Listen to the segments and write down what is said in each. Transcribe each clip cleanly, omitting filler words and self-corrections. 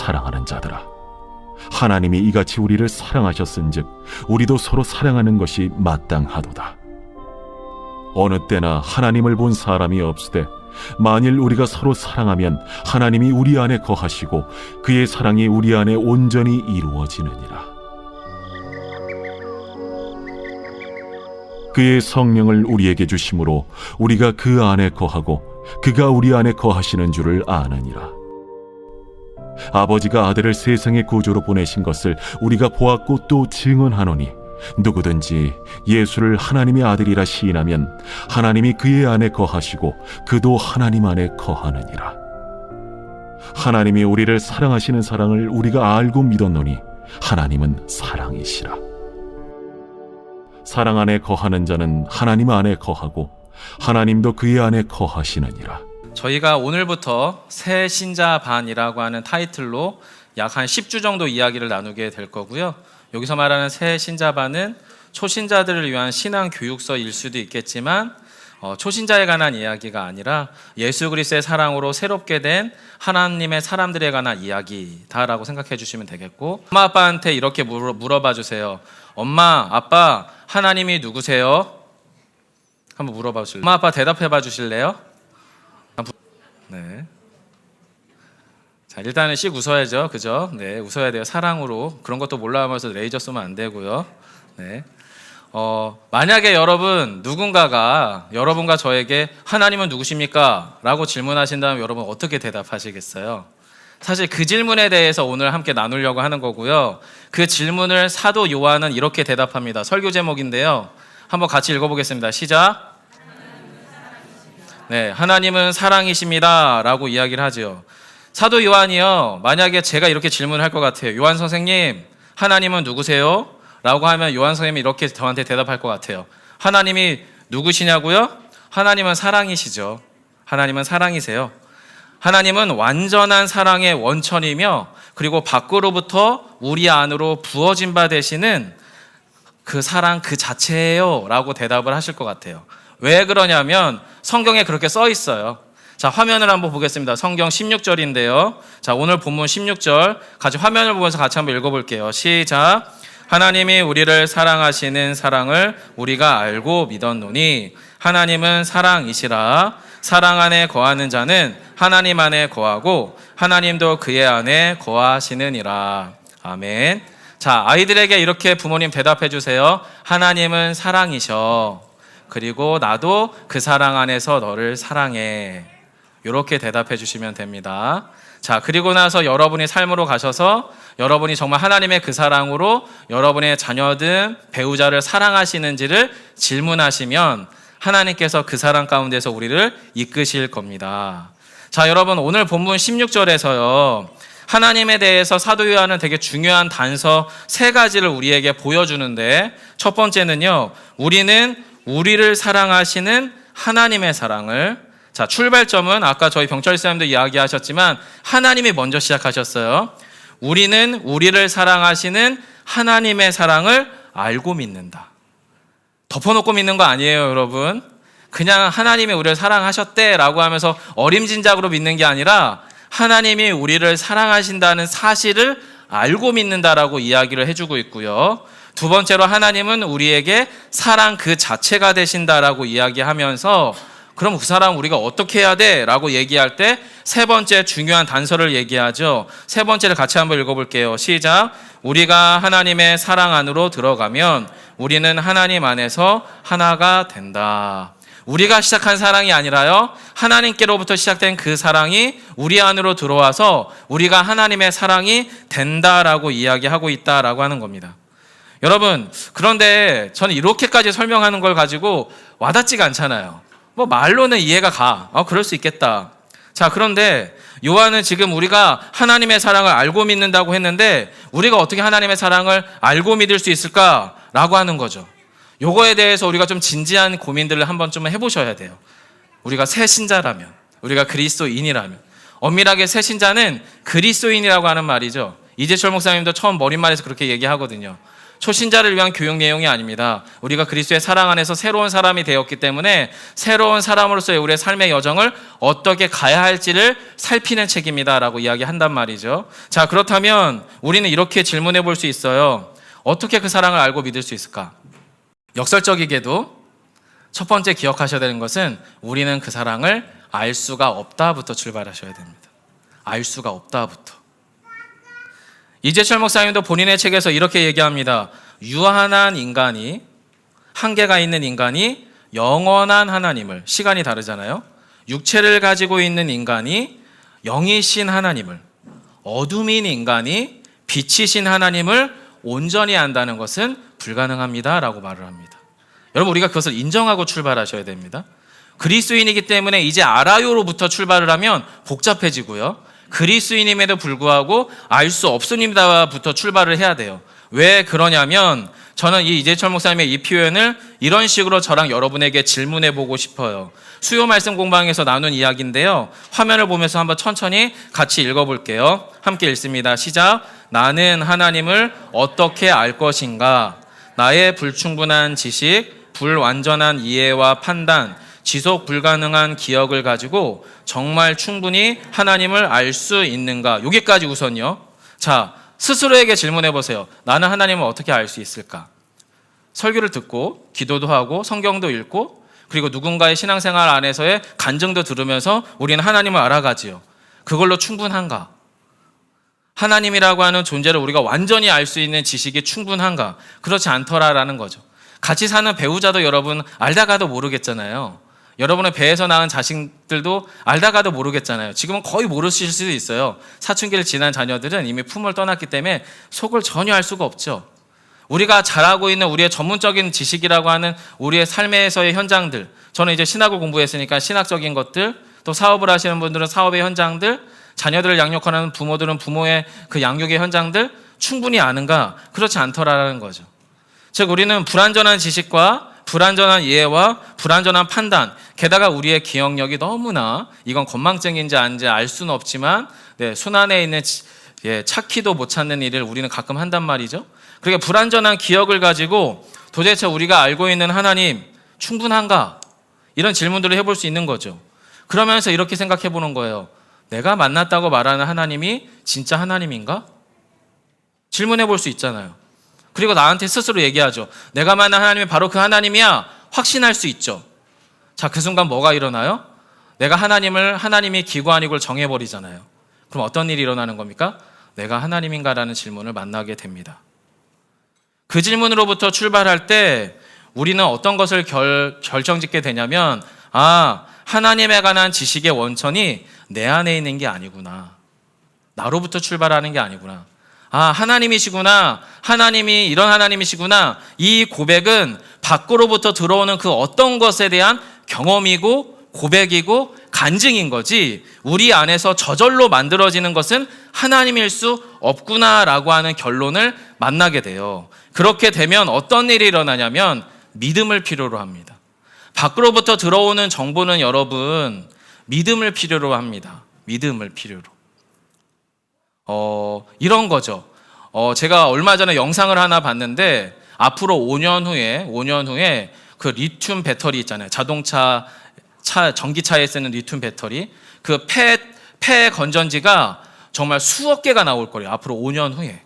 사랑하는 자들아, 하나님이 이같이 우리를 사랑하셨은즉 우리도 서로 사랑하는 것이 마땅하도다. 어느 때나 하나님을 본 사람이 없으되 만일 우리가 서로 사랑하면 하나님이 우리 안에 거하시고 그의 사랑이 우리 안에 온전히 이루어지느니라. 그의 성령을 우리에게 주심으로 우리가 그 안에 거하고 그가 우리 안에 거하시는 줄을 아느니라. 아버지가 아들을 세상의 구주로 보내신 것을 우리가 보았고 또 증언하노니 누구든지 예수를 하나님의 아들이라 시인하면 하나님이 그의 안에 거하시고 그도 하나님 안에 거하느니라. 하나님이 우리를 사랑하시는 사랑을 우리가 알고 믿었노니 하나님은 사랑이시라. 사랑 안에 거하는 자는 하나님 안에 거하고 하나님도 그의 안에 거하시느니라. 저희가 오늘부터 새 신자 반이라고 하는 타이틀로 약 한 10주 정도 이야기를 나누게 될 거고요. 여기서 말하는 새 신자 반은 초신자들을 위한 신앙 교육서일 수도 있겠지만 초신자에 관한 이야기가 아니라 예수 그리스도의 사랑으로 새롭게 된 하나님의 사람들에 관한 이야기다라고 생각해 주시면 되겠고, 엄마 아빠한테 이렇게 물어봐 주세요. 엄마 아빠 하나님이 누구세요? 한번 물어봐 주실래요? 엄마 아빠 대답해 봐 주실래요? 네. 자, 일단은 씩 웃어야죠. 그죠? 네, 웃어야 돼요. 사랑으로. 그런 것도 몰라하면서 레이저 쏘면 안 되고요. 네. 만약에 누군가가 여러분과 저에게 하나님은 누구십니까? 라고 질문하신다면 여러분 어떻게 대답하시겠어요? 사실 그 질문에 대해서 오늘 함께 나누려고 하는 거고요. 그 질문을 사도 요한은 이렇게 대답합니다. 설교 제목인데요. 한번 같이 읽어보겠습니다. 시작. 네, 하나님은 사랑이십니다 라고 이야기를 하죠. 사도 요한이요, 만약에 제가 이렇게 질문을 할 것 같아요. 요한 선생님, 하나님은 누구세요? 라고 하면 요한 선생님이 이렇게 저한테 대답할 것 같아요. 하나님이 누구시냐고요? 하나님은 사랑이시죠. 하나님은 사랑이세요. 하나님은 완전한 사랑의 원천이며 그리고 밖으로부터 우리 안으로 부어진 바 되시는 그 사랑 그 자체예요 라고 대답을 하실 것 같아요. 왜 그러냐면 성경에 그렇게 써 있어요. 자, 화면을 한번 보겠습니다. 성경 16절인데요. 자, 오늘 본문 16절 같이 화면을 보면서 같이 한번 읽어볼게요. 시작. 하나님이 우리를 사랑하시는 사랑을 우리가 알고 믿었노니 하나님은 사랑이시라. 사랑 안에 거하는 자는 하나님 안에 거하고 하나님도 그의 안에 거하시느니라. 아멘. 자, 아이들에게 이렇게 부모님 대답해 주세요. 하나님은 사랑이셔. 그리고 나도 그 사랑 안에서 너를 사랑해. 이렇게 대답해 주시면 됩니다. 자, 그리고 나서 여러분이 삶으로 가셔서 여러분이 정말 하나님의 그 사랑으로 여러분의 자녀든 배우자를 사랑하시는지를 질문하시면 하나님께서 그 사랑 가운데서 우리를 이끄실 겁니다. 자, 여러분 오늘 본문 16절에서요. 하나님에 대해서 사도 요한은 되게 중요한 단서 3가지를 우리에게 보여주는데, 첫 번째는요. 우리는 우리를 사랑하시는 하나님의 사랑을, 자, 출발점은 아까 저희 병철 선생님도 이야기하셨지만 하나님이 먼저 시작하셨어요. 우리는 우리를 사랑하시는 하나님의 사랑을 알고 믿는다. 덮어놓고 믿는 거 아니에요, 여러분. 그냥 하나님이 우리를 사랑하셨대라고 하면서 어림짐작으로 믿는 게 아니라 하나님이 우리를 사랑하신다는 사실을 알고 믿는다라고 이야기를 해주고 있고요. 두 번째로 하나님은 우리에게 사랑 그 자체가 되신다라고 이야기하면서 그럼 그 사람 우리가 어떻게 해야 돼? 라고 얘기할 때 세 번째 중요한 단서를 얘기하죠. 세 번째를 같이 한번 읽어볼게요. 시작. 우리가 하나님의 사랑 안으로 들어가면 우리는 하나님 안에서 하나가 된다. 우리가 시작한 사랑이 아니라요, 하나님께로부터 시작된 그 사랑이 우리 안으로 들어와서 우리가 하나님의 사랑이 된다라고 이야기하고 있다라고 하는 겁니다. 여러분, 그런데 저는 이렇게까지 설명하는 걸 가지고 와닿지가 않잖아요. 뭐 말로는 이해가 가. 그럴 수 있겠다. 자, 그런데 요한은 지금 우리가 하나님의 사랑을 알고 믿는다고 했는데 우리가 어떻게 하나님의 사랑을 알고 믿을 수 있을까라고 하는 거죠. 요거에 대해서 우리가 좀 진지한 고민들을 한번 좀 해보셔야 돼요. 우리가 새 신자라면, 우리가 그리스도인이라면, 엄밀하게 새 신자는 그리스도인이라고 하는 말이죠. 이재철 목사님도 처음 머릿말에서 그렇게 얘기하거든요. 초신자를 위한 교육 내용이 아닙니다. 우리가 그리스도의 사랑 안에서 새로운 사람이 되었기 때문에 새로운 사람으로서의 우리의 삶의 여정을 어떻게 가야 할지를 살피는 책입니다라고 이야기한단 말이죠. 자, 그렇다면 우리는 이렇게 질문해 볼 수 있어요. 어떻게 그 사랑을 알고 믿을 수 있을까? 역설적이게도 첫 번째 기억하셔야 되는 것은 우리는 그 사랑을 알 수가 없다부터 출발하셔야 됩니다. 알 수가 없다부터. 이재철 목사님도 본인의 책에서 이렇게 얘기합니다. 유한한 인간이, 한계가 있는 인간이 영원한 하나님을, 시간이 다르잖아요. 육체를 가지고 있는 인간이 영이신 하나님을, 어둠인 인간이 빛이신 하나님을 온전히 안다는 것은 불가능합니다 라고 말을 합니다. 여러분, 우리가 그것을 인정하고 출발하셔야 됩니다. 그리스도인이기 때문에 이제 알아요로부터 출발을 하면 복잡해지고요. 그리스도인임에도 불구하고 알 수 없습니다부터 출발을 해야 돼요. 왜 그러냐면 저는 이 이재철 목사님의 이 표현을 이런 식으로 저랑 여러분에게 질문해 보고 싶어요. 수요 말씀 공방에서 나눈 이야기인데요. 화면을 보면서 한번 천천히 같이 읽어볼게요. 함께 읽습니다. 시작. 나는 하나님을 어떻게 알 것인가? 나의 불충분한 지식, 불완전한 이해와 판단, 지속 불가능한 기억을 가지고 정말 충분히 하나님을 알 수 있는가? 여기까지 우선요. 자, 스스로에게 질문해 보세요. 나는 하나님을 어떻게 알 수 있을까? 설교를 듣고 기도도 하고 성경도 읽고 그리고 누군가의 신앙생활 안에서의 간증도 들으면서 우리는 하나님을 알아가지요. 그걸로 충분한가? 하나님이라고 하는 존재를 우리가 완전히 알 수 있는 지식이 충분한가? 그렇지 않더라라는 거죠. 같이 사는 배우자도 여러분 알다가도 모르겠잖아요. 여러분의 배에서 낳은 자식들도 알다가도 모르겠잖아요. 지금은 거의 모르실 수도 있어요. 사춘기를 지난 자녀들은 이미 품을 떠났기 때문에 속을 전혀 알 수가 없죠. 우리가 잘 알고 있는 우리의 전문적인 지식이라고 하는 우리의 삶에서의 현장들, 저는 이제 신학을 공부했으니까 신학적인 것들, 또 사업을 하시는 분들은 사업의 현장들, 자녀들을 양육하는 부모들은 부모의 그 양육의 현장들 충분히 아는가? 그렇지 않더라라는 거죠. 즉 우리는 불완전한 지식과 불완전한 이해와 불완전한 판단, 게다가 우리의 기억력이 너무나 이건 건망증인지 아닌지 알 수는 없지만 손 안에 있는 찾기도 못 찾는 일을 우리는 가끔 한단 말이죠. 그러니까 불완전한 기억을 가지고 도대체 우리가 알고 있는 하나님 충분한가? 이런 질문들을 해볼 수 있는 거죠. 그러면서 이렇게 생각해 보는 거예요. 내가 만났다고 말하는 하나님이 진짜 하나님인가? 질문해 볼 수 있잖아요. 그리고 나한테 스스로 얘기하죠. 내가 만난 하나님이 바로 그 하나님이야. 확신할 수 있죠. 자, 그 순간 뭐가 일어나요? 내가 하나님이 기구한 이걸 정해버리잖아요. 그럼 어떤 일이 일어나는 겁니까? 내가 하나님인가라는 질문을 만나게 됩니다. 그 질문으로부터 출발할 때 우리는 어떤 것을 결정짓게 되냐면 하나님에 관한 지식의 원천이 내 안에 있는 게 아니구나. 나로부터 출발하는 게 아니구나. 하나님이시구나. 하나님이 이런 하나님이시구나. 이 고백은 밖으로부터 들어오는 그 어떤 것에 대한 경험이고 고백이고 간증인 거지 우리 안에서 저절로 만들어지는 것은 하나님일 수 없구나라고 하는 결론을 만나게 돼요. 그렇게 되면 어떤 일이 일어나냐면 믿음을 필요로 합니다. 밖으로부터 들어오는 정보는 여러분 믿음을 필요로 합니다. 믿음을 필요로. 이런 거죠. 제가 얼마 전에 영상을 하나 봤는데 앞으로 5년 후에 그 리튬 배터리 있잖아요. 전기차에 쓰는 리튬 배터리. 그 폐 건전지가 정말 수억 개가 나올 거예요. 앞으로 5년 후에.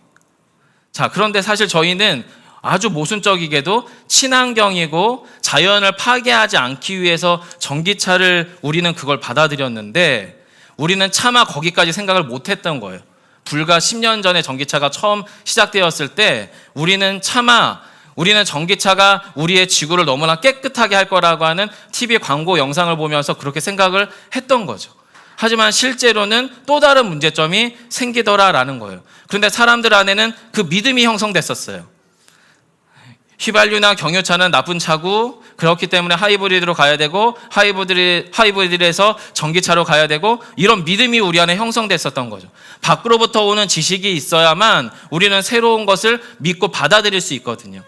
자, 그런데 사실 저희는 아주 모순적이게도 친환경이고 자연을 파괴하지 않기 위해서 전기차를 우리는 그걸 받아들였는데 우리는 차마 거기까지 생각을 못했던 거예요. 불과 10년 전에 전기차가 처음 시작되었을 때 우리는 전기차가 우리의 지구를 너무나 깨끗하게 할 거라고 하는 TV 광고 영상을 보면서 그렇게 생각을 했던 거죠. 하지만 실제로는 또 다른 문제점이 생기더라라는 거예요. 그런데 사람들 안에는 그 믿음이 형성됐었어요. 휘발유나 경유차는 나쁜 차고 그렇기 때문에 하이브리드로 가야 되고 하이브리드에서 전기차로 가야 되고 이런 믿음이 우리 안에 형성됐었던 거죠. 밖으로부터 오는 지식이 있어야만 우리는 새로운 것을 믿고 받아들일 수 있거든요.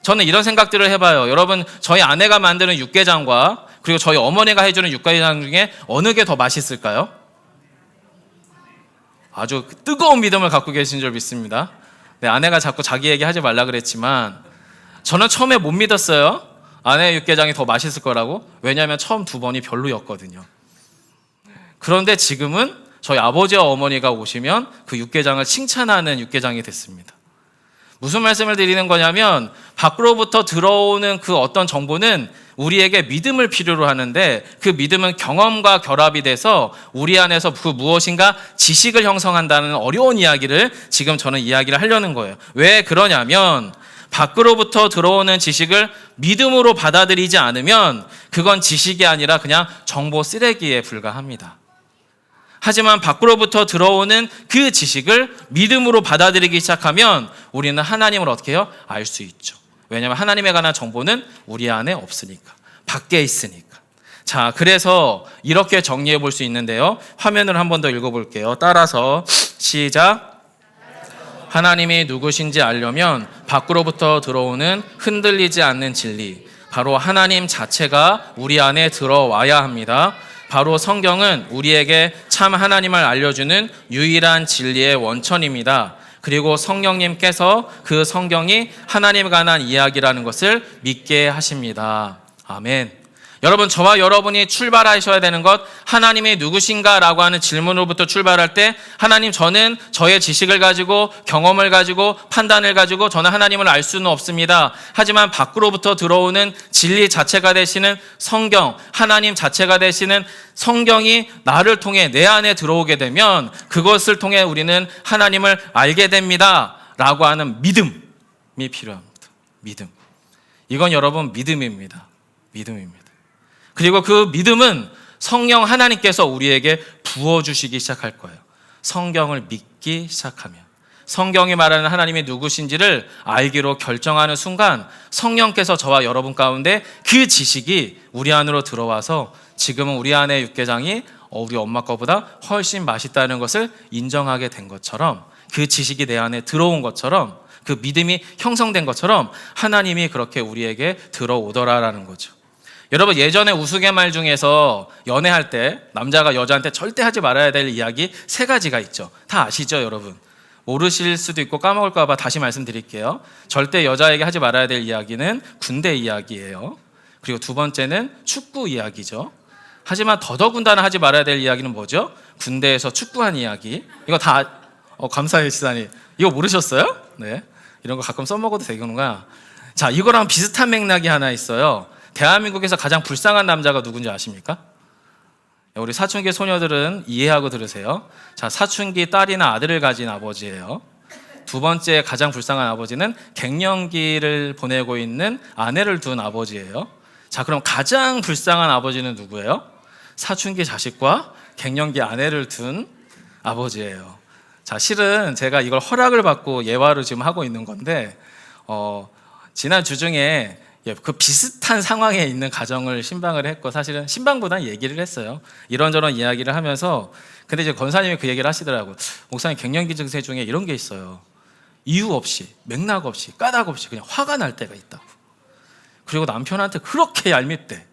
저는 이런 생각들을 해봐요. 여러분 저희 아내가 만드는 육개장과 그리고 저희 어머니가 해주는 육개장 중에 어느 게 더 맛있을까요? 아주 뜨거운 믿음을 갖고 계신 줄 믿습니다. 네, 아내가 자꾸 자기 얘기 하지 말라 그랬지만 저는 처음에 못 믿었어요. 아내 육개장이 더 맛있을 거라고. 왜냐하면 처음 2번이 별로였거든요. 그런데 지금은 저희 아버지와 어머니가 오시면 그 육개장을 칭찬하는 육개장이 됐습니다. 무슨 말씀을 드리는 거냐면 밖으로부터 들어오는 그 어떤 정보는 우리에게 믿음을 필요로 하는데 그 믿음은 경험과 결합이 돼서 우리 안에서 그 무엇인가 지식을 형성한다는 어려운 이야기를 지금 저는 이야기를 하려는 거예요. 왜 그러냐면 밖으로부터 들어오는 지식을 믿음으로 받아들이지 않으면 그건 지식이 아니라 그냥 정보 쓰레기에 불과합니다. 하지만 밖으로부터 들어오는 그 지식을 믿음으로 받아들이기 시작하면 우리는 하나님을 어떻게 해요? 알 수 있죠. 왜냐하면 하나님에 관한 정보는 우리 안에 없으니까, 밖에 있으니까. 자, 그래서 이렇게 정리해 볼 수 있는데요. 화면을 한 번 더 읽어볼게요. 따라서 시작. 하나님이 누구신지 알려면 밖으로부터 들어오는 흔들리지 않는 진리, 바로 하나님 자체가 우리 안에 들어와야 합니다. 바로 성경은 우리에게 참 하나님을 알려주는 유일한 진리의 원천입니다. 그리고 성령님께서 그 성경이 하나님에 관한 이야기라는 것을 믿게 하십니다. 아멘. 여러분, 저와 여러분이 출발하셔야 되는 것, 하나님이 누구신가라고 하는 질문으로부터 출발할 때 하나님, 저는 저의 지식을 가지고 경험을 가지고 판단을 가지고 저는 하나님을 알 수는 없습니다. 하지만 밖으로부터 들어오는 진리 자체가 되시는 성경, 하나님 자체가 되시는 성경이 나를 통해 내 안에 들어오게 되면 그것을 통해 우리는 하나님을 알게 됩니다 라고 하는 믿음이 필요합니다. 믿음. 이건 여러분 믿음입니다. 믿음입니다. 그리고 그 믿음은 성령 하나님께서 우리에게 부어주시기 시작할 거예요. 성경을 믿기 시작하면. 성경이 말하는 하나님이 누구신지를 알기로 결정하는 순간 성령께서 저와 여러분 가운데 그 지식이 우리 안으로 들어와서 지금은 우리 안의 육개장이 우리 엄마 거보다 훨씬 맛있다는 것을 인정하게 된 것처럼, 그 지식이 내 안에 들어온 것처럼, 그 믿음이 형성된 것처럼 하나님이 그렇게 우리에게 들어오더라라는 거죠. 여러분, 예전에 우스갯말 중에서 연애할 때 남자가 여자한테 절대 하지 말아야 될 이야기 3가지가 있죠. 다 아시죠, 여러분? 모르실 수도 있고 까먹을까 봐 다시 말씀드릴게요. 절대 여자에게 하지 말아야 될 이야기는 군대 이야기예요. 그리고 2번째는 축구 이야기죠. 하지만 더더군다나 하지 말아야 될 이야기는 뭐죠? 군대에서 축구한 이야기. 이거 다 감사해요, 시사님. 이거 모르셨어요? 네, 이런 거 가끔 써먹어도 되겠구나. 자, 이거랑 비슷한 맥락이 하나 있어요. 대한민국에서 가장 불쌍한 남자가 누군지 아십니까? 우리 사춘기 소녀들은 이해하고 들으세요. 자, 사춘기 딸이나 아들을 가진 아버지예요. 2번째 가장 불쌍한 아버지는 갱년기를 보내고 있는 아내를 둔 아버지예요. 자, 그럼 가장 불쌍한 아버지는 누구예요? 사춘기 자식과 갱년기 아내를 둔 아버지예요. 자, 실은 제가 이걸 허락을 받고 예화를 지금 하고 있는 건데 지난 주 중에 그 비슷한 상황에 있는 가정을 신방을 했고, 사실은 신방보다는 얘기를 했어요. 이런저런 이야기를 하면서. 근데 이제 권사님이 그 얘기를 하시더라고요. 목사님, 갱년기 증세 중에 이런 게 있어요. 이유 없이, 맥락 없이, 까닭 없이 그냥 화가 날 때가 있다고. 그리고 남편한테 그렇게 얄밉대.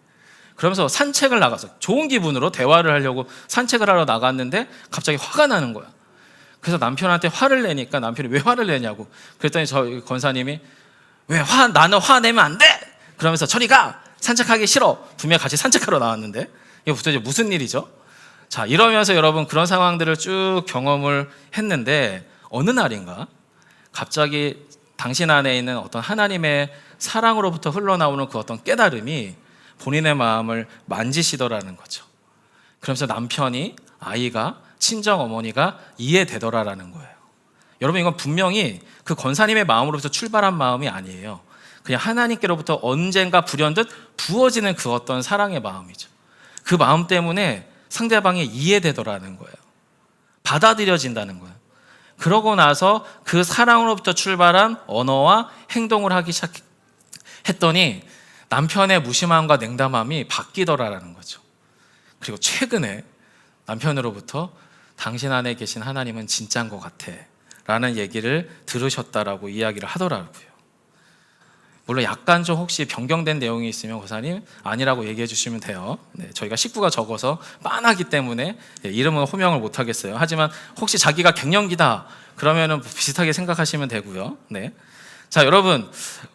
그러면서 산책을 나가서 좋은 기분으로 대화를 하려고 산책을 하러 나갔는데 갑자기 화가 나는 거야. 그래서 남편한테 화를 내니까 남편이 왜 화를 내냐고. 그랬더니 저 권사님이 나는 화내면 안 돼! 그러면서 저리 가! 산책하기 싫어! 분명히 같이 산책하러 나왔는데 이게 도대체 무슨 일이죠? 자, 이러면서 여러분 그런 상황들을 쭉 경험을 했는데 어느 날인가 갑자기 당신 안에 있는 어떤 하나님의 사랑으로부터 흘러나오는 그 어떤 깨달음이 본인의 마음을 만지시더라는 거죠. 그러면서 남편이, 아이가, 친정 어머니가 이해되더라라는 거예요. 여러분, 이건 분명히 그 권사님의 마음으로부터 출발한 마음이 아니에요. 그냥 하나님께로부터 언젠가 불현듯 부어지는 그 어떤 사랑의 마음이죠. 그 마음 때문에 상대방이 이해되더라는 거예요. 받아들여진다는 거예요. 그러고 나서 그 사랑으로부터 출발한 언어와 행동을 하기 시작했더니 남편의 무심함과 냉담함이 바뀌더라라는 거죠. 그리고 최근에 남편으로부터 당신 안에 계신 하나님은 진짜인 것 같아 라는 얘기를 들으셨다라고 이야기를 하더라고요. 물론 약간 좀 혹시 변경된 내용이 있으면 고사님 아니라고 얘기해 주시면 돼요. 네, 저희가 식구가 적어서 빤하기 때문에 이름은 호명을 못 하겠어요. 하지만 혹시 자기가 갱년기다 그러면은 비슷하게 생각하시면 되고요. 네. 자, 여러분,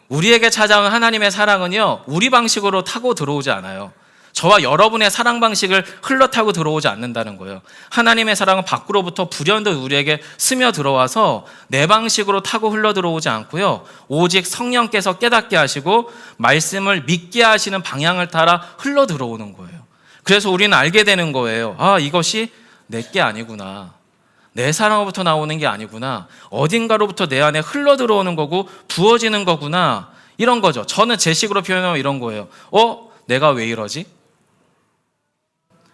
우리에게 찾아온 하나님의 사랑은요, 우리 방식으로 타고 들어오지 않아요. 저와 여러분의 사랑 방식을 흘러타고 들어오지 않는다는 거예요. 하나님의 사랑은 밖으로부터 불현듯 우리에게 스며 들어와서 내 방식으로 타고 흘러 들어오지 않고요. 오직 성령께서 깨닫게 하시고 말씀을 믿게 하시는 방향을 따라 흘러 들어오는 거예요. 그래서 우리는 알게 되는 거예요. 아, 이것이 내게 아니구나. 내 사랑으로부터 나오는 게 아니구나. 어딘가로부터 내 안에 흘러 들어오는 거고 부어지는 거구나. 이런 거죠. 저는 제 식으로 표현하면 이런 거예요. 내가 왜 이러지?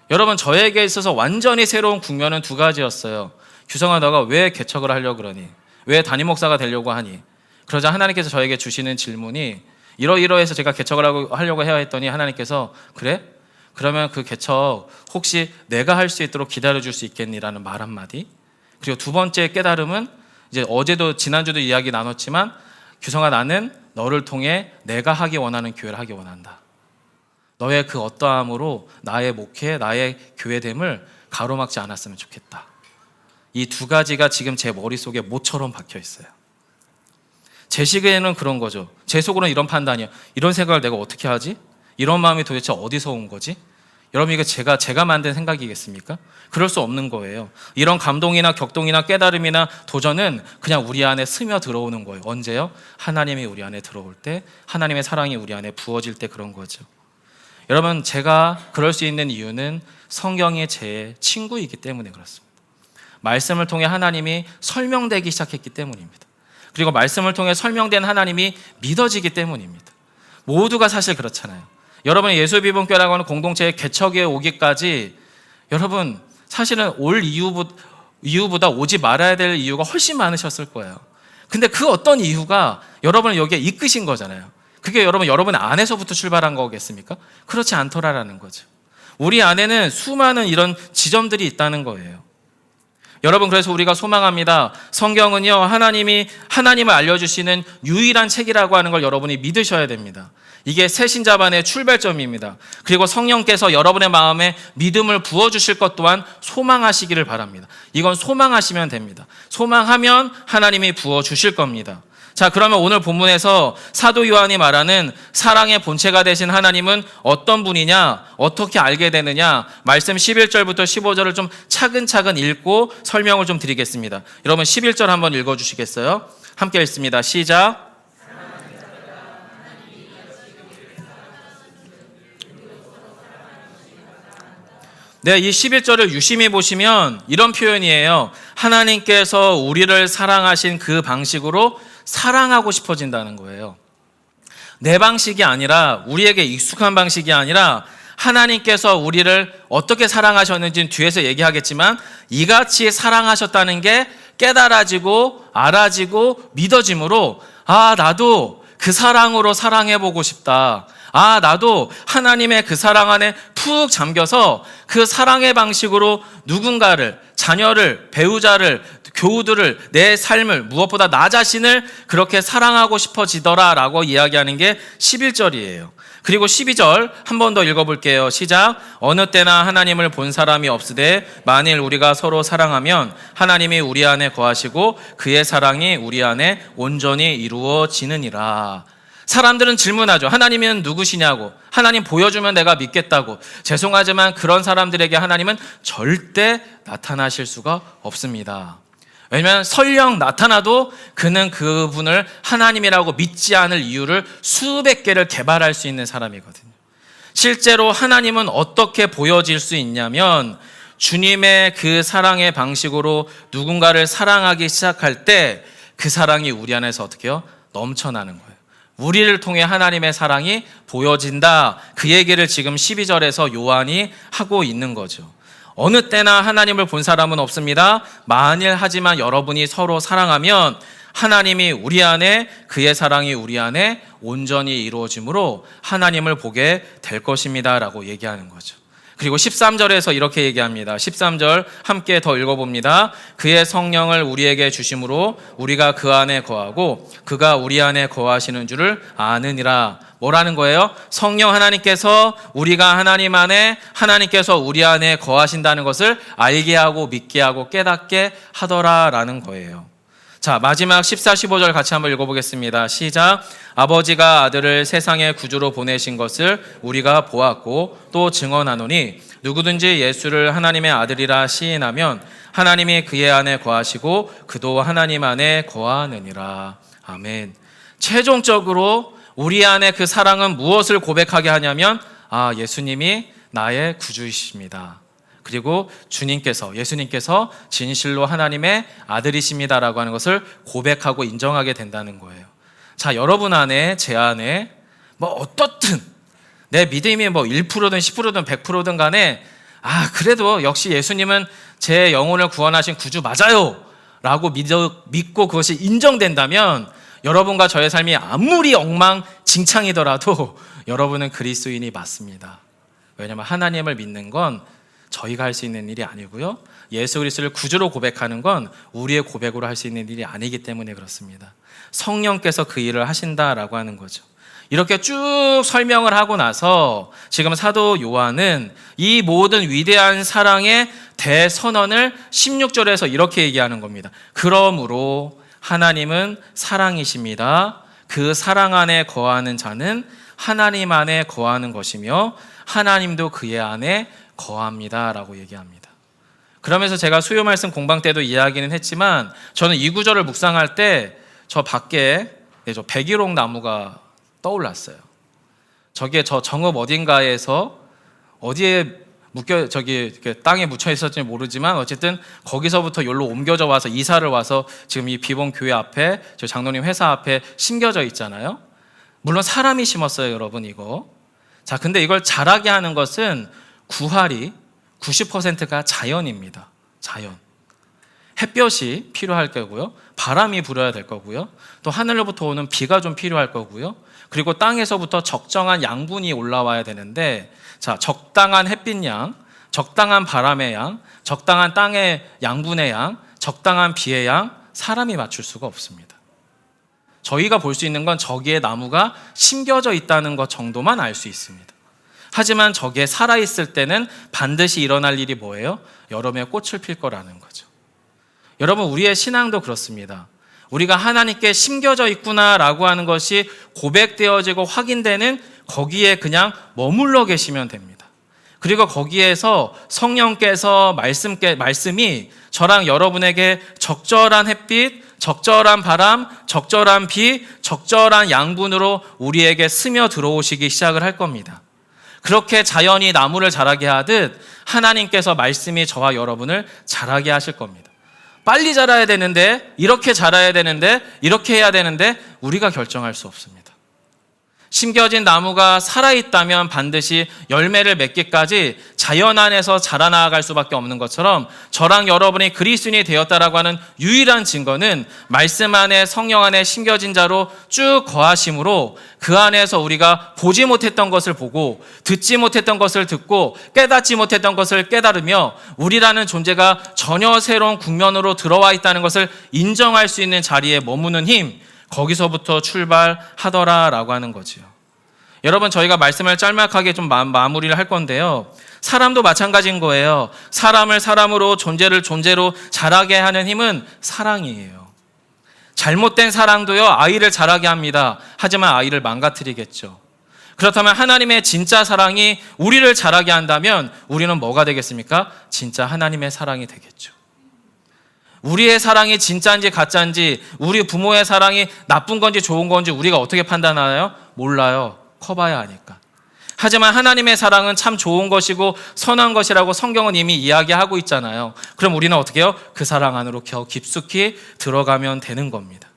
여러분, 저에게 있어서 완전히 새로운 국면은 두 가지였어요. 규성아, 너가 왜 개척을 하려고 그러니? 왜 담임 목사가 되려고 하니? 그러자 하나님께서 저에게 주시는 질문이 이러이러해서 제가 개척을 하려고 해야 했더니 하나님께서 그래? 그러면 그 개척 혹시 내가 할 수 있도록 기다려줄 수 있겠니? 라는 말 한마디. 그리고 두 번째 깨달음은 이제 어제도 지난주도 이야기 나눴지만 규성아, 나는 너를 통해 내가 하기 원하는 교회를 하기 원한다. 너의 그 어떠함으로 나의 목회, 나의 교회됨을 가로막지 않았으면 좋겠다. 이 두 가지가 지금 제 머릿속에 모처럼 박혀 있어요. 제 시기에는 그런 거죠. 제 속으로는 이런 판단이에요. 이런 생각을 내가 어떻게 하지? 이런 마음이 도대체 어디서 온 거지? 여러분, 이거 제가 만든 생각이겠습니까? 그럴 수 없는 거예요. 이런 감동이나 격동이나 깨달음이나 도전은 그냥 우리 안에 스며 들어오는 거예요. 언제요? 하나님이 우리 안에 들어올 때, 하나님의 사랑이 우리 안에 부어질 때 그런 거죠. 여러분, 제가 그럴 수 있는 이유는 성경이 제 친구이기 때문에 그렇습니다. 말씀을 통해 하나님이 설명되기 시작했기 때문입니다. 그리고 말씀을 통해 설명된 하나님이 믿어지기 때문입니다. 모두가 사실 그렇잖아요. 여러분이 예수비봉교라고 하는 공동체의 개척에 오기까지 여러분 사실은 올 이유보다 오지 말아야 될 이유가 훨씬 많으셨을 거예요. 근데 그 어떤 이유가 여러분을 여기에 이끄신 거잖아요. 그게 여러분 안에서부터 출발한 거겠습니까? 그렇지 않더라라는 거죠. 우리 안에는 수많은 이런 지점들이 있다는 거예요. 여러분, 그래서 우리가 소망합니다. 성경은요, 하나님을 알려주시는 유일한 책이라고 하는 걸 여러분이 믿으셔야 됩니다. 이게 새신자반의 출발점입니다. 그리고 성령께서 여러분의 마음에 믿음을 부어주실 것 또한 소망하시기를 바랍니다. 이건 소망하시면 됩니다. 소망하면 하나님이 부어주실 겁니다. 자, 그러면 오늘 본문에서 사도 요한이 말하는 사랑의 본체가 되신 하나님은 어떤 분이냐, 어떻게 알게 되느냐, 말씀 11절부터 15절을 좀 차근차근 읽고 설명을 좀 드리겠습니다. 여러분 11절 한번 읽어주시겠어요? 함께 읽습니다. 시작. 네, 이 11절을 유심히 보시면 이런 표현이에요. 하나님께서 우리를 사랑하신 그 방식으로 사랑하고 싶어진다는 거예요. 내 방식이 아니라, 우리에게 익숙한 방식이 아니라 하나님께서 우리를 어떻게 사랑하셨는지는 뒤에서 얘기하겠지만 이같이 사랑하셨다는 게 깨달아지고 알아지고 믿어짐으로 나도 그 사랑으로 사랑해보고 싶다. 나도 하나님의 그 사랑 안에 푹 잠겨서 그 사랑의 방식으로 누군가를, 자녀를, 배우자를, 교우들을, 내 삶을, 무엇보다 나 자신을 그렇게 사랑하고 싶어지더라라고 이야기하는 게 11절이에요. 그리고 12절 한 번 더 읽어볼게요. 시작. 어느 때나 하나님을 본 사람이 없으되 만일 우리가 서로 사랑하면 하나님이 우리 안에 거하시고 그의 사랑이 우리 안에 온전히 이루어지느니라. 사람들은 질문하죠. 하나님은 누구시냐고. 하나님 보여주면 내가 믿겠다고. 죄송하지만 그런 사람들에게 하나님은 절대 나타나실 수가 없습니다. 왜냐하면 설령 나타나도 그는 그분을 하나님이라고 믿지 않을 이유를 수백 개를 개발할 수 있는 사람이거든요. 실제로 하나님은 어떻게 보여질 수 있냐면 주님의 그 사랑의 방식으로 누군가를 사랑하기 시작할 때 그 사랑이 우리 안에서 어떻게 해요? 넘쳐나는 거예요. 우리를 통해 하나님의 사랑이 보여진다. 그 얘기를 지금 12절에서 요한이 하고 있는 거죠. 어느 때나 하나님을 본 사람은 없습니다. 만일 하지만 여러분이 서로 사랑하면 하나님이 우리 안에, 그의 사랑이 우리 안에 온전히 이루어짐으로 하나님을 보게 될 것입니다 라고 얘기하는 거죠. 그리고 13절에서 이렇게 얘기합니다. 13절 함께 더 읽어봅니다. 그의 성령을 우리에게 주심으로 우리가 그 안에 거하고 그가 우리 안에 거하시는 줄을 아느니라. 뭐라는 거예요? 성령 하나님께서 우리가 하나님 안에, 하나님께서 우리 안에 거하신다는 것을 알게 하고 믿게 하고 깨닫게 하더라라는 거예요. 자, 마지막 14, 15절 같이 한번 읽어보겠습니다. 시작. 아버지가 아들을 세상의 구주로 보내신 것을 우리가 보았고 또 증언하노니 누구든지 예수를 하나님의 아들이라 시인하면 하나님이 그의 안에 거하시고 그도 하나님 안에 거하느니라. 아멘. 최종적으로 우리 안에 그 사랑은 무엇을 고백하게 하냐면 예수님이 나의 구주이십니다. 그리고 예수님께서 진실로 하나님의 아들이십니다라고 하는 것을 고백하고 인정하게 된다는 거예요. 자, 여러분 안에, 제 안에 어떻든 내 믿음이 1%든 10%든 100%든 간에 그래도 역시 예수님은 제 영혼을 구원하신 구주 맞아요 라고 믿고 그것이 인정된다면 여러분과 저의 삶이 아무리 엉망진창이더라도 여러분은 그리스도인이 맞습니다. 왜냐하면 하나님을 믿는 건 저희가 할 수 있는 일이 아니고요. 예수 그리스도를 구주로 고백하는 건 우리의 고백으로 할 수 있는 일이 아니기 때문에 그렇습니다. 성령께서 그 일을 하신다라고 하는 거죠. 이렇게 쭉 설명을 하고 나서 지금 사도 요한은 이 모든 위대한 사랑의 대선언을 16절에서 이렇게 얘기하는 겁니다. 그러므로 하나님은 사랑이십니다. 그 사랑 안에 거하는 자는 하나님 안에 거하는 것이며 하나님도 그의 안에 거합니다 라고 얘기합니다. 그러면서 제가 수요 말씀 공방 때도 이야기는 했지만 저는 이 구절을 묵상할 때 저 밖에 저 백일홍 나무가 떠올랐어요. 저게 저 정읍 어딘가에서 어디에 땅에 묻혀 있었는지 모르지만 어쨌든 거기서부터 여기로 옮겨져 와서 이사를 와서 지금 이 비본 교회 앞에 저 장로님 회사 앞에 심겨져 있잖아요. 물론 사람이 심었어요, 여러분 이거. 자, 근데 이걸 자라게 하는 것은 구할이 90%가 자연입니다. 자연. 햇볕이 필요할 거고요. 바람이 불어야 될 거고요. 또 하늘로부터 오는 비가 좀 필요할 거고요. 그리고 땅에서부터 적정한 양분이 올라와야 되는데 자, 적당한 햇빛 양, 적당한 바람의 양, 적당한 땅의 양분의 양, 적당한 비의 양 사람이 맞출 수가 없습니다. 저희가 볼 수 있는 건 저기에 나무가 심겨져 있다는 것 정도만 알 수 있습니다. 하지만 저게 살아있을 때는 반드시 일어날 일이 뭐예요? 여름에 꽃을 필 거라는 거죠. 여러분, 우리의 신앙도 그렇습니다. 우리가 하나님께 심겨져 있구나라고 하는 것이 고백되어지고 확인되는 거기에 그냥 머물러 계시면 됩니다. 그리고 거기에서 성령께서 말씀이 저랑 여러분에게 적절한 햇빛, 적절한 바람, 적절한 비, 적절한 양분으로 우리에게 스며 들어오시기 시작을 할 겁니다. 그렇게 자연이 나무를 자라게 하듯 하나님께서 말씀이 저와 여러분을 자라게 하실 겁니다. 빨리 자라야 되는데, 이렇게 자라야 되는데, 이렇게 해야 되는데 우리가 결정할 수 없습니다. 심겨진 나무가 살아있다면 반드시 열매를 맺기까지 자연 안에서 자라나갈 수밖에 없는 것처럼 저랑 여러분이 그리스도인이 되었다라고 하는 유일한 증거는 말씀 안에 성령 안에 심겨진 자로 쭉 거하심으로 그 안에서 우리가 보지 못했던 것을 보고 듣지 못했던 것을 듣고 깨닫지 못했던 것을 깨달으며 우리라는 존재가 전혀 새로운 국면으로 들어와 있다는 것을 인정할 수 있는 자리에 머무는 힘, 거기서부터 출발하더라라고 하는 거지요. 여러분, 저희가 말씀을 짤막하게 좀 마무리를 할 건데요. 사람도 마찬가지인 거예요. 사람을 사람으로 존재를 존재로 자라게 하는 힘은 사랑이에요. 잘못된 사랑도요, 아이를 자라게 합니다. 하지만 아이를 망가뜨리겠죠. 그렇다면 하나님의 진짜 사랑이 우리를 자라게 한다면 우리는 뭐가 되겠습니까? 진짜 하나님의 사랑이 되겠죠. 우리의 사랑이 진짜인지 가짜인지, 우리 부모의 사랑이 나쁜 건지 좋은 건지 우리가 어떻게 판단하나요? 몰라요. 커봐야 하니까. 하지만 하나님의 사랑은 참 좋은 것이고 선한 것이라고 성경은 이미 이야기하고 있잖아요. 그럼 우리는 어떻게 해요? 그 사랑 안으로 깊숙이 들어가면 되는 겁니다.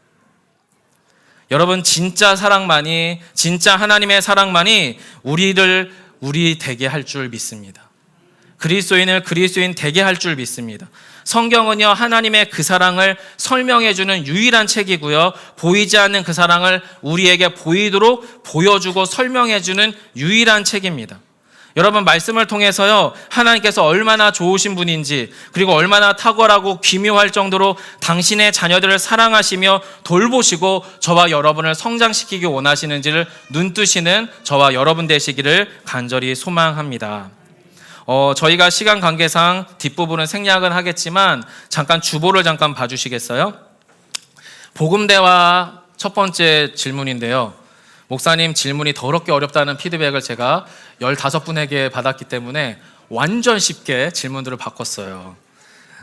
여러분, 진짜 사랑만이, 진짜 하나님의 사랑만이 우리 되게 할 줄 믿습니다. 그리스도인을 그리스도인 되게 할 줄 믿습니다. 성경은요, 하나님의 그 사랑을 설명해주는 유일한 책이고요, 보이지 않는 그 사랑을 우리에게 보이도록 보여주고 설명해주는 유일한 책입니다. 여러분 말씀을 통해서요 하나님께서 얼마나 좋으신 분인지 그리고 얼마나 탁월하고 기묘할 정도로 당신의 자녀들을 사랑하시며 돌보시고 저와 여러분을 성장시키기 원하시는지를 눈뜨시는 저와 여러분 되시기를 간절히 소망합니다. 저희가 시간 관계상 뒷부분은 생략은 하겠지만 잠깐 주보를 잠깐 봐주시겠어요? 복음대화 첫 번째 질문인데요. 목사님 질문이 더럽게 어렵다는 피드백을 제가 15분에게 받았기 때문에 완전 쉽게 질문들을 바꿨어요.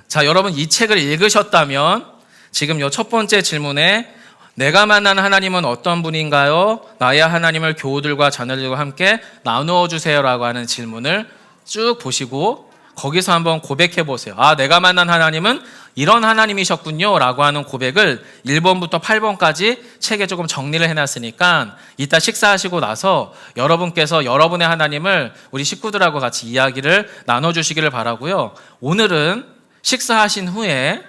자, 여러분 이 책을 읽으셨다면 지금 이 첫 번째 질문에 내가 만난 하나님은 어떤 분인가요? 나의 하나님을 교우들과 자녀들과 함께 나누어 주세요라고 하는 질문을 쭉 보시고 거기서 한번 고백해 보세요. 아, 내가 만난 하나님은 이런 하나님이셨군요 라고 하는 고백을 1번부터 8번까지 책에 조금 정리를 해놨으니까 이따 식사하시고 나서 여러분께서 여러분의 하나님을 우리 식구들하고 같이 이야기를 나눠주시기를 바라고요. 오늘은 식사하신 후에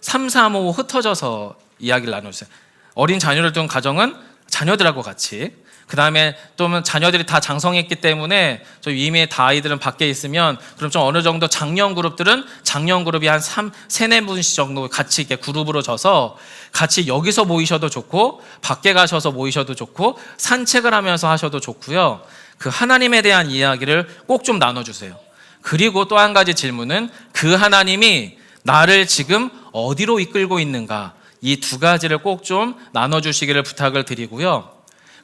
3, 4, 5 흩어져서 이야기를 나눠주세요. 어린 자녀를 둔 가정은 자녀들하고 같이, 그 다음에 또 자녀들이 다 장성했기 때문에 저희 이미 다 아이들은 밖에 있으면 그럼 좀 어느 정도 작년 그룹들은 작년 그룹이 한 3, 4분씩 정도 같이 이렇게 그룹으로 져서 같이 여기서 모이셔도 좋고 밖에 가셔서 모이셔도 좋고 산책을 하면서 하셔도 좋고요. 그 하나님에 대한 이야기를 꼭 좀 나눠주세요. 그리고 또 한 가지 질문은 그 하나님이 나를 지금 어디로 이끌고 있는가, 이 두 가지를 꼭 좀 나눠주시기를 부탁을 드리고요.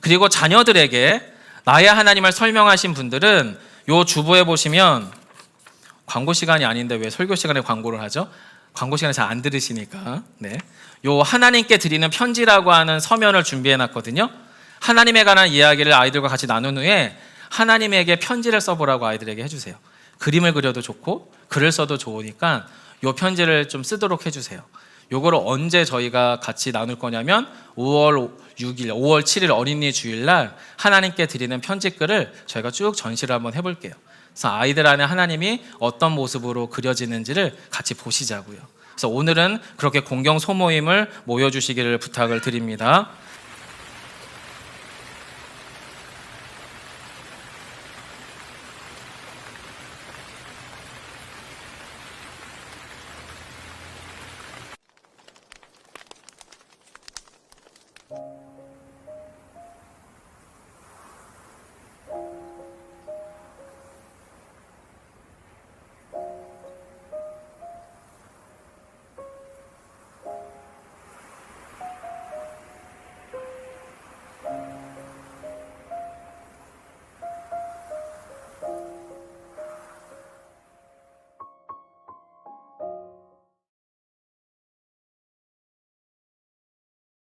그리고 자녀들에게 나의 하나님을 설명하신 분들은 요 주보에 보시면 광고 시간이 아닌데 왜 설교 시간에 광고를 하죠? 광고 시간에 잘 안 들으시니까. 네. 요 하나님께 드리는 편지라고 하는 서면을 준비해 놨거든요. 하나님에 관한 이야기를 아이들과 같이 나눈 후에 하나님에게 편지를 써보라고 아이들에게 해주세요. 그림을 그려도 좋고 글을 써도 좋으니까 요 편지를 좀 쓰도록 해주세요. 요거를 언제 저희가 같이 나눌 거냐면 5월 6일, 5월 7일 어린이 주일날 하나님께 드리는 편지글을 저희가 쭉 전시를 한번 해볼게요. 그래서 아이들 안에 하나님이 어떤 모습으로 그려지는지를 같이 보시자고요. 그래서 오늘은 그렇게 공경 소모임을 모여주시기를 부탁을 드립니다.